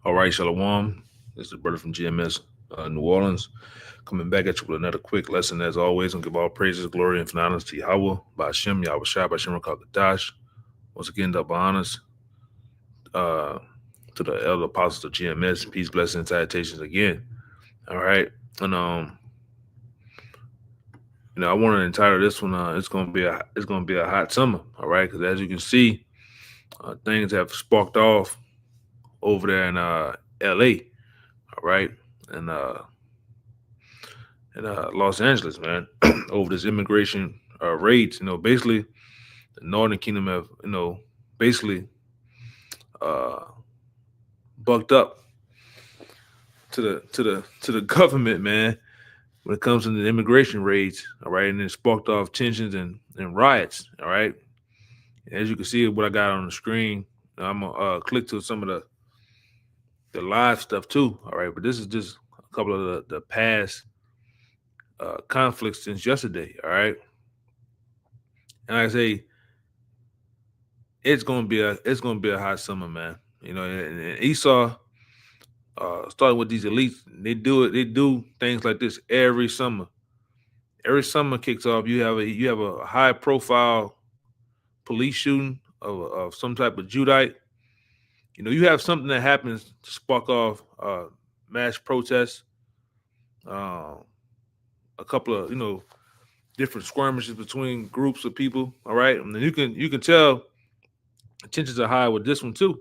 All right, Shalom. This is the brother from GMS, New Orleans, coming back at you with another quick lesson. As always, and give all praises, glory, and honor to Yahweh, by Hashem, Yahweh Shai, by Hashem Rakakadash. Once again, double honors uh, to the elder apostles of GMS. Peace, blessings, and salutations again. All right, and I want to entitle this one. It's gonna be a hot summer. All right, because as you can see, things have sparked off over there in L.A. All right, and Los Angeles, man, over this immigration raids. Basically, the Northern Kingdom have, basically uh, bucked up to the government, man, when it comes to the immigration raids. All right, and it sparked off tensions and riots. All right, as you can see, what I got on the screen, I'm gonna click to some of the live stuff too. All right, but this is just a couple of the past conflicts since yesterday. All right, and like I say, it's gonna be a hot summer, man. And Esau, starting with these elites, they do things like this every summer. Every summer kicks off, you have a high profile police shooting of some type of Judite. You have something that happens to spark off mass protests, uh, a couple of different skirmishes between groups of people. All right, and then you can tell tensions are high with this one too.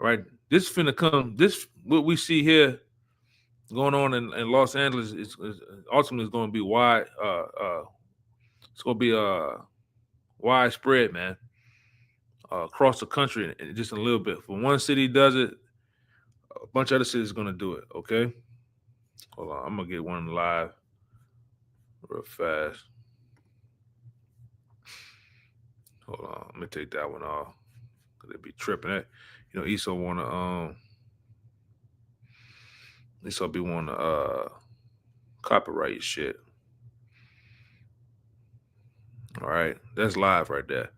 All right, this finna come. This what we see here going on in Los Angeles is ultimately is going to be wide. It's going to be widespread, man, across the country, and just in a little bit. For one city does it, a bunch of other cities are going to do it. Okay, hold on, I'm gonna get one live real fast. Hold on, let me take that one off because they be tripping. That Esau wanna Esau be wanna copyright shit. All right, that's live right there.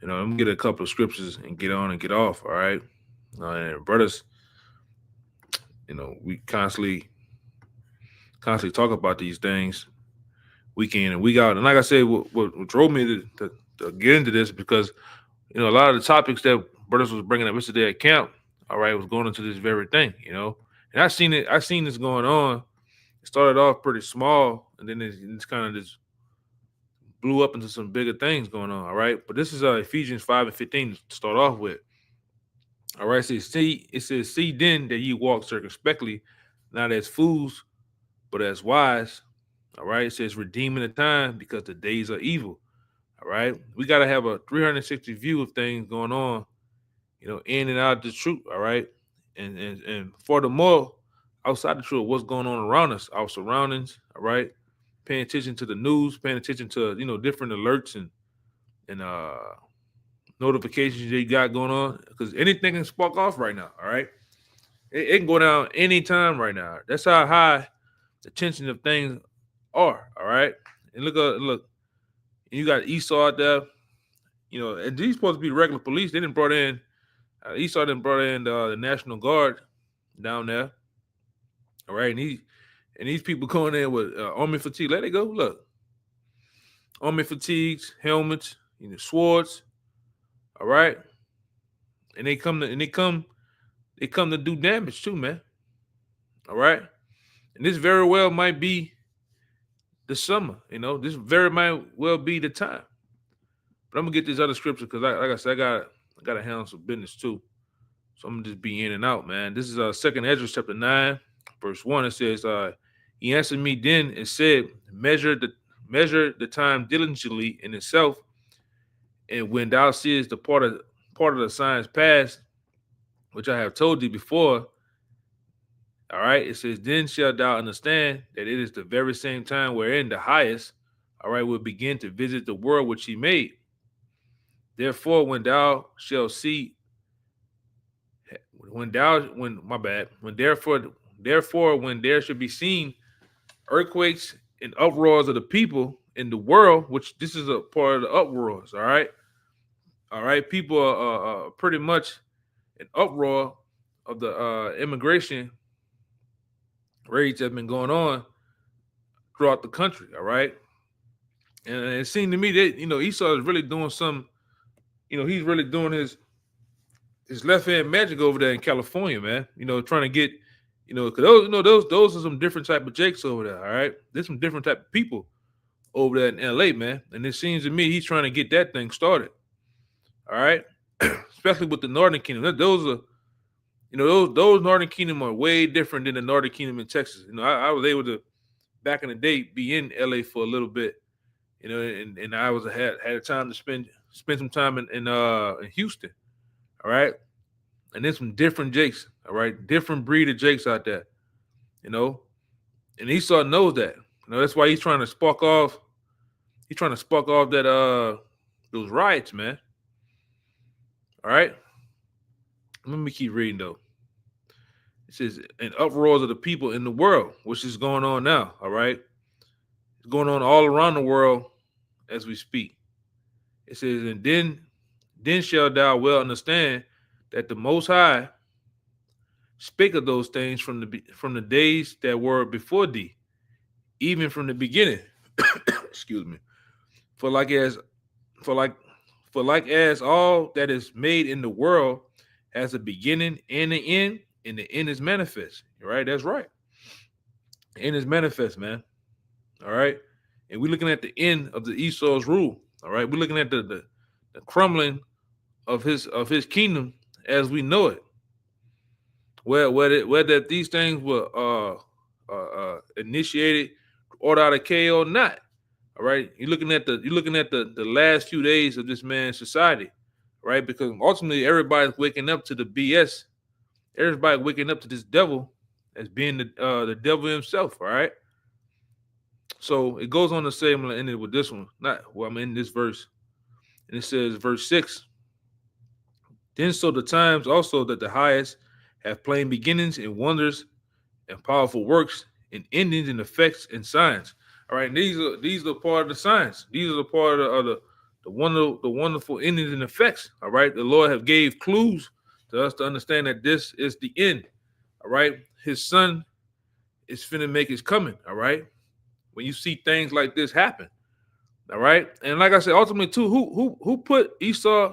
I'm gonna get a couple of scriptures and get on and get off. All right, and brothers, we constantly talk about these things week in and week out. And like I said, what drove me to get into this because a lot of the topics that brothers was bringing up yesterday at camp, all right, was going into this very thing. And I seen this going on. It started off pretty small, and then it's kind of just blew up into some bigger things going on. All right, but this is Ephesians 5:15 to start off with. All right, it says, see then that ye walk circumspectly, not as fools, but as wise. All right, it says, redeeming the time because the days are evil. All right, we got to have a 360 view of things going on, in and out of the truth. All right, and furthermore, outside the truth, what's going on around us, our surroundings. All right, paying attention to the news, paying attention to different alerts and notifications you got going on, because anything can spark off right now. All right, it can go down anytime right now. That's how high the tension of things are. All right, and look, you got Esau out there. And these supposed to be regular police. They didn't brought in Esau. Didn't brought in the National Guard down there. All right, and these people going in with army fatigue. Let it go. Look, army fatigues, helmets, swords. All right, and they come to do damage too, man. All right, and this very well might be the summer. This very might well be the time. But I'm gonna get this other scripture because, like I said, I got to handle some business too. So I'm gonna just be in and out, man. This is Second Ezra chapter 9, verse 1. It says, "He answered me then and said, measure the time diligently in itself, and when thou seest the part of the signs past, which I have told thee before." All right, it says, "Then shalt thou understand that it is the very same time wherein the highest, all right, will begin to visit the world which he made. Therefore, when thou shalt see, when my bad, when therefore, when there should be seen earthquakes and uproars of the people in the world, which this is a part of the uproars, all right, people are pretty much an uproar immigration raids that have been going on throughout the country. All right, and it seemed to me that Esau is really doing some. He's really doing his left hand magic over there in California, man. Trying to get, because those are some different type of Jakes over there. All right, there's some different type of people over there in LA, man. And it seems to me he's trying to get that thing started. All right, especially with the Northern Kingdom. Those are, those Northern Kingdom are way different than the Northern Kingdom in Texas. I was able to back in the day be in LA for a little bit, and I had a time to spend some time in Houston. All right. And there's some different Jakes, all right, different breed of Jakes out there, and Esau knows that. That's why he's trying to spark off. He's trying to spark off that those riots, man. All right. Let me keep reading though. It says, "And uproars of the people in the world," which is going on now. All right, it's going on all around the world as we speak. It says, "And then shall thou well understand that the Most High spake of those things from the days that were before thee, even from the beginning." Excuse me. For like as all that is made in the world has a beginning and an end, and the end is manifest. All right, that's right. The end is manifest, man. All right, and we're looking at the end of the Esau's rule. All right, we're looking at the crumbling of his kingdom as we know it. Whether these things were initiated, ordered out of chaos or not. All right, you're looking at the last few days of this man's society, right? Because ultimately everybody's waking up to the BS. Everybody's waking up to this devil as being the devil himself. All right. So it goes on to say, I'm gonna end it with this one. I'm in this verse, and it says, verse 6. Then so the times also that the highest have plain beginnings and wonders and powerful works and endings and effects and signs. All right, and these are part of the signs. These are the part of the wonderful endings and effects. All right, the Lord have gave clues to us to understand that this is the end. All right, His Son is finna make His coming. All right, when you see things like this happen. All right, and like I said, ultimately too, who put Esau?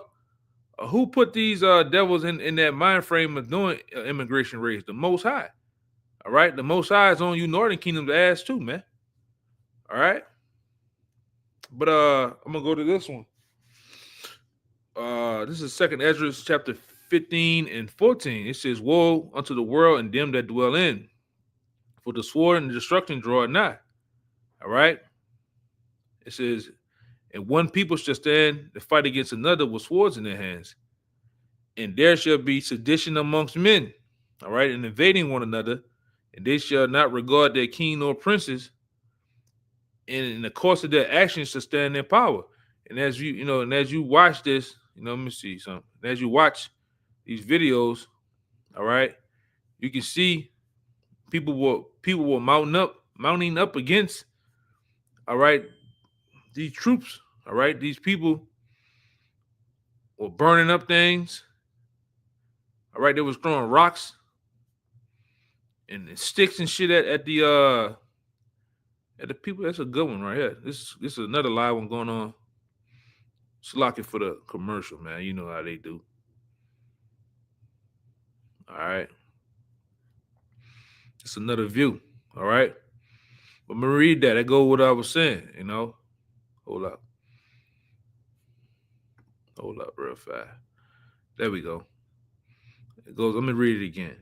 Who put these devils in that mind frame of doing immigration raids? The Most High. All right, the Most High is on you Northern Kingdom's ass too, man. All right, but I'm gonna go to this one. This is 2nd Ezra chapter 15 and 14. It says, "Woe unto the world and them that dwell in, for the sword and the destruction draw nigh." All right, it says, "And one people shall stand to fight against another with swords in their hands, and there shall be sedition amongst men." All right, and invading one another, and they shall not regard their king nor princes, and in the course of their actions to stand in power. And as you watch this, let me see something. As you watch these videos, all right, you can see people were mounting up against, all right, these troops. All right, these people were burning up things. All right, they was throwing rocks and sticks and shit at the people. That's a good one right here. This is another live one going on. Just lock it for the commercial, man. You know how they do. All right. It's another view. All right. But I'm gonna read that. That go what I was saying, Hold up. Hold up real fast. There we go. It goes, let me read it again.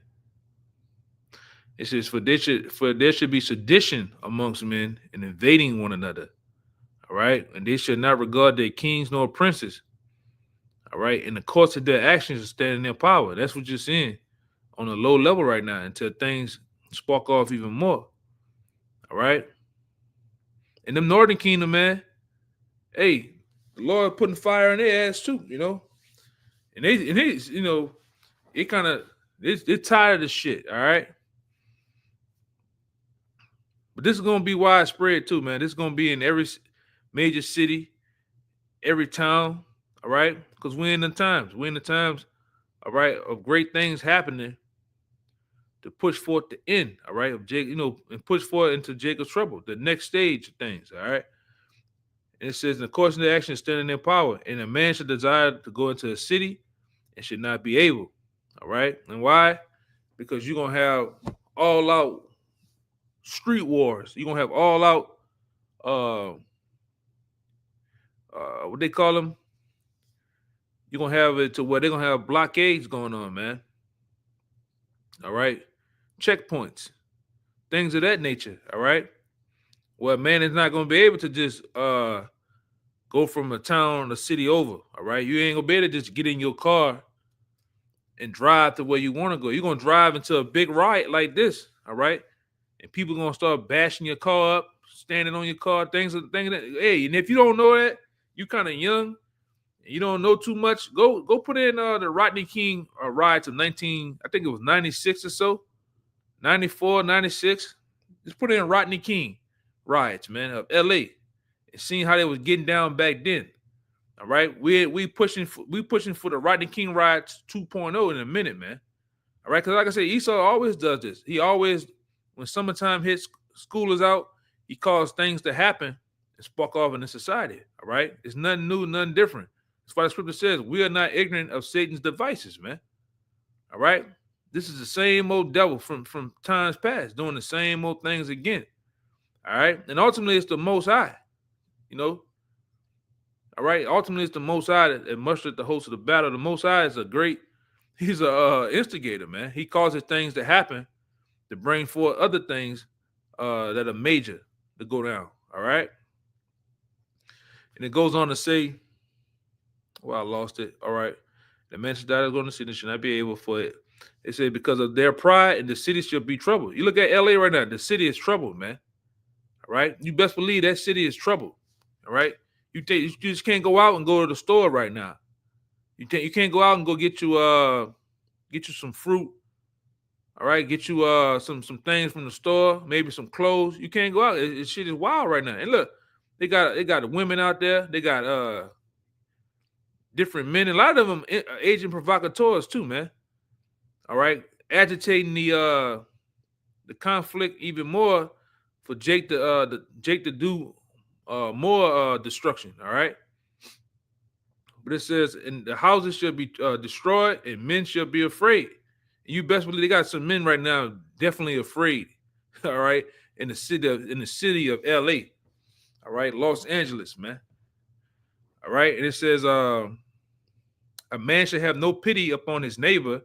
It says, for there should be sedition amongst men and invading one another. All right. And they should not regard their kings nor princes. All right. In the course of their actions to stand in their power. That's what you're seeing on a low level right now until things spark off even more. All right. And them Northern Kingdom, man, hey, the Lord putting fire in their ass too, And it kind of, they're tired of the shit, all right? But this is going to be widespread too, man. This is going to be in every major city, every town, all right? Because we're in the times, all right, of great things happening, to push forth the end, all right, of Jacob, and push forward into Jacob's trouble, the next stage of things, all right. And it says, in the course of the action, standing in power, and a man should desire to go into a city and should not be able, all right. And why? Because you're gonna have all out street wars. You're gonna have all out what they call them. You're gonna have it to where they're gonna have blockades going on, man. All right, checkpoints, things of that nature. All right, well, man is not gonna be able to just go from a town, a city over. All right, you ain't gonna be able to just get in your car and drive to where you want to go. You're gonna drive into a big riot like this. All right, and people gonna start bashing your car up, standing on your car, things that. Hey, and if you don't know that, you kind of young. You don't know too much, go put in the Rodney King riots of 19, I think it was 96 or so, 94, 96. Just put in Rodney King riots, man, of LA, and seeing how they was getting down back then. All right, we pushing for the Rodney King riots 2.0 in a minute, man. All right, because like I said, Esau always does this. He always, when summertime hits, school is out, he causes things to happen and spark off in the society. All right, it's nothing new, nothing different. That's why the scripture says we are not ignorant of Satan's devices, man. All right, this is the same old devil from times past doing the same old things again. All right, and ultimately it's the Most High, All right, ultimately it's the Most High that mustered the host of the battle. The Most High is he's a instigator, man. He causes things to happen to bring forth other things that are major to go down. All right, and it goes on to say. Well, I lost it. All right. The man that is going to see this should not be able for it. They say because of their pride, and the city shall be troubled. You look at LA right now, the city is troubled, man. All right. You best believe that city is troubled. All right. You just can't go out and go to the store right now. You can't go out and go get you some fruit. All right, get you some things from the store, maybe some clothes. You can't go out. Shit is wild right now. And look, they got the women out there. They got different men, and a lot of them agent provocateurs too, man. All right, agitating the conflict even more for Jake to do more destruction. All right, but it says, "And the houses shall be destroyed, and men shall be afraid." And you best believe they got some men right now definitely afraid. All right, in the city of LA. All right, Los Angeles, man. All right, and it says, a man shall have no pity upon his neighbor,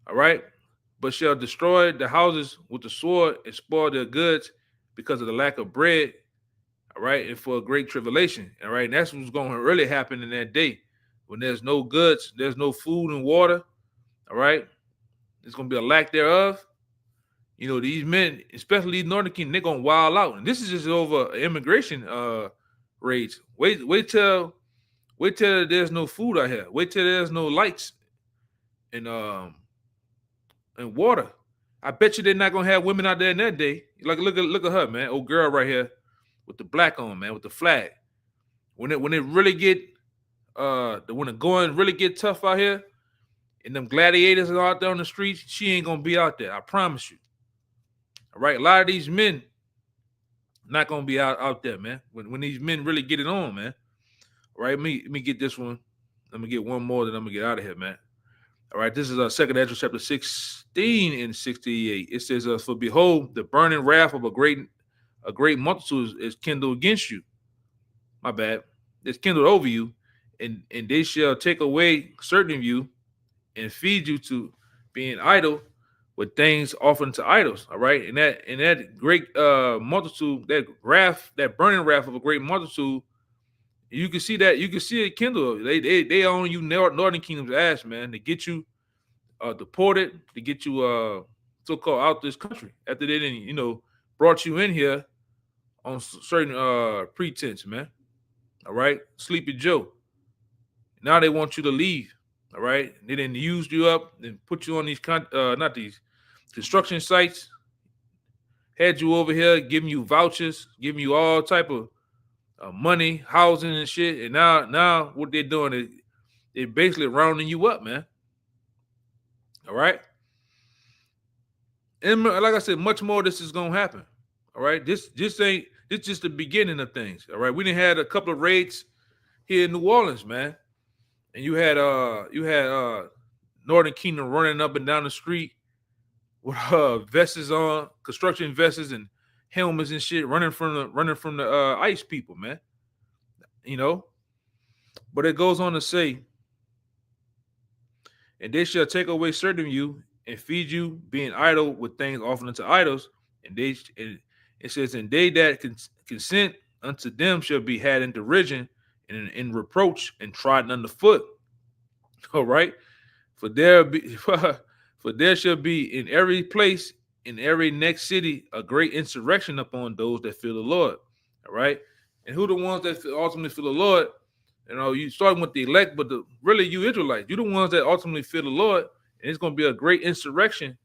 all right, but shall destroy the houses with the sword and spoil their goods because of the lack of bread, all right, and for a great tribulation, all right. And that's what's going to really happen in that day when there's no goods, there's no food and water, all right. There's going to be a lack thereof. These men, especially these Northern Kingdom, they're going to wild out. And this is just over immigration raids. Wait till there's no food out here. Wait till there's no lights and water. I bet you they're not gonna have women out there in that day. Like look at her, man. Old girl right here with the black on, man, with the flag. When it really get when the going really get tough out here, and them gladiators are out there on the streets, she ain't gonna be out there. I promise you. All right, a lot of these men not gonna be out there, man. When these men really get it on, man. All right, let me get this one. Let me get one more, then I'm gonna get out of here, man. All right, this is 2 Ezra chapter 16 and 68. It says, "For behold, the burning wrath of a great multitude is kindled against you." My bad. It's kindled over you, and they shall take away certain of you, and feed you to being idle with things offered to idols. All right, and that great multitude, that burning wrath of a great multitude. You can see it kindle. They own you Northern Kingdom's ass, man, to get you deported, to get you so-called out this country after they didn't, brought you in here on certain pretense, man. All right, Sleepy Joe. Now they want you to leave. All right, they didn't use you up and put you on these not these construction sites. Had you over here, giving you vouchers, giving you all type of money, housing, and shit. And now what they're doing is they're basically rounding you up, man. All right. And like I said, much more of this is gonna happen. All right. This just the beginning of things. All right. We done had a couple of raids here in New Orleans, man. And you had Northern Kingdom running up and down the street with vests on, construction vests and helmets and shit, running from the ICE people, man. You know, but it goes on to say, and they shall take away certain of you and feed you, being idle with things offered unto idols. And it says, and they that consent unto them shall be had in derision and in reproach and trodden underfoot. All right. For there be for there shall be in every place, in every next city, a great insurrection upon those that fear the Lord. All right. And who the ones that ultimately fear the Lord? You know, you starting with the elect, but really you Israelites, you the ones that ultimately fear the Lord, and it's gonna be a great insurrection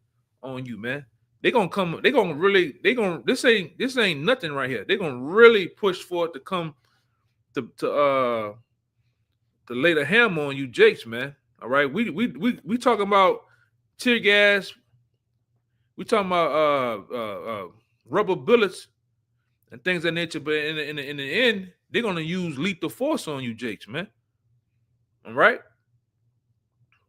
on you, man. They gonna come, this ain't nothing right here. They're gonna really push for it to come to lay the hammer on you, Jakes, man. All right. We talking about tear gas, we talking about rubber bullets and things of that nature, but in the end, they're gonna use lethal force on you, Jakes, man. All right.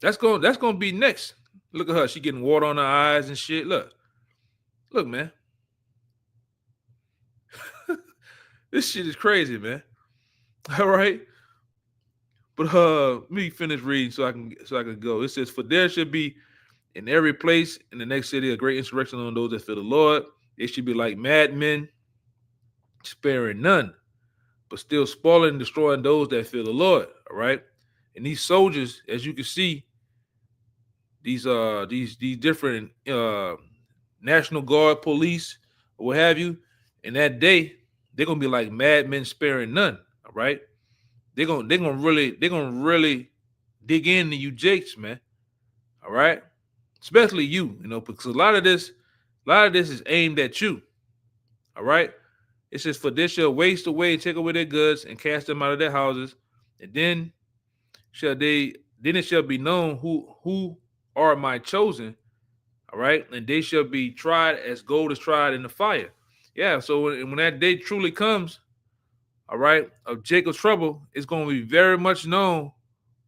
That's gonna be next. Look at her. She getting water on her eyes and shit. Look, man. This shit is crazy, man. All right. But let me finish reading so I can go. It says, for there should be in every place in the next city a great insurrection on those that fear the Lord. They should be like madmen, sparing none, but still spoiling and destroying those that fear the Lord. All right. And these soldiers, as you can see, these different National Guard, police, or what have you, in that day, they're gonna be like madmen sparing none. All right. They're gonna really dig into you Jakes, man. All right. Especially you, because a lot of this is aimed at you. All right. It says, for this shall waste away, take away their goods, and cast them out of their houses, and then it shall be known who are my chosen. All right, and they shall be tried as gold is tried in the fire. Yeah, so when that day truly comes, all right, of Jacob's trouble, it's going to be very much known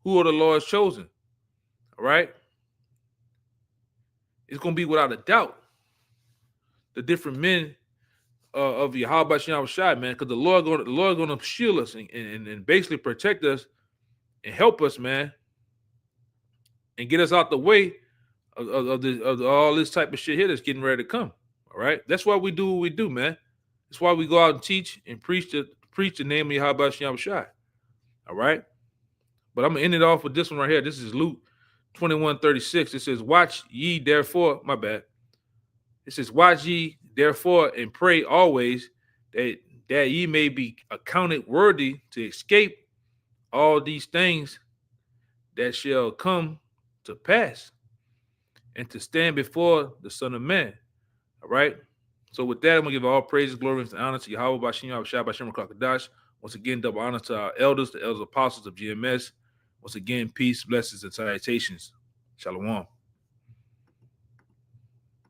who are the Lord's chosen. All right, it's going to be without a doubt the different men of Yahweh Shem Shai, man, because the Lord going to shield us and basically protect us and help us, man, and get us out the way of all this type of shit here that's getting ready to come. All right, that's why we do what we do, man. That's why we go out and teach and preach the name of Yahweh Shem Shai. All right, but I'm gonna end it off with this one right here. This is Luke 21:36. It says, "Watch ye therefore." My bad. It says, "Watch ye therefore and pray always that ye may be accounted worthy to escape all these things that shall come to pass, and to stand before the Son of Man." All right. So with that, I'm gonna give all praises, glory, and honor to Yahweh Bashim Yahweh Bashem Kakadash. Once again, double honor to our elders, the elders apostles of GMS. Once again, peace, blessings, and salutations. Shalom.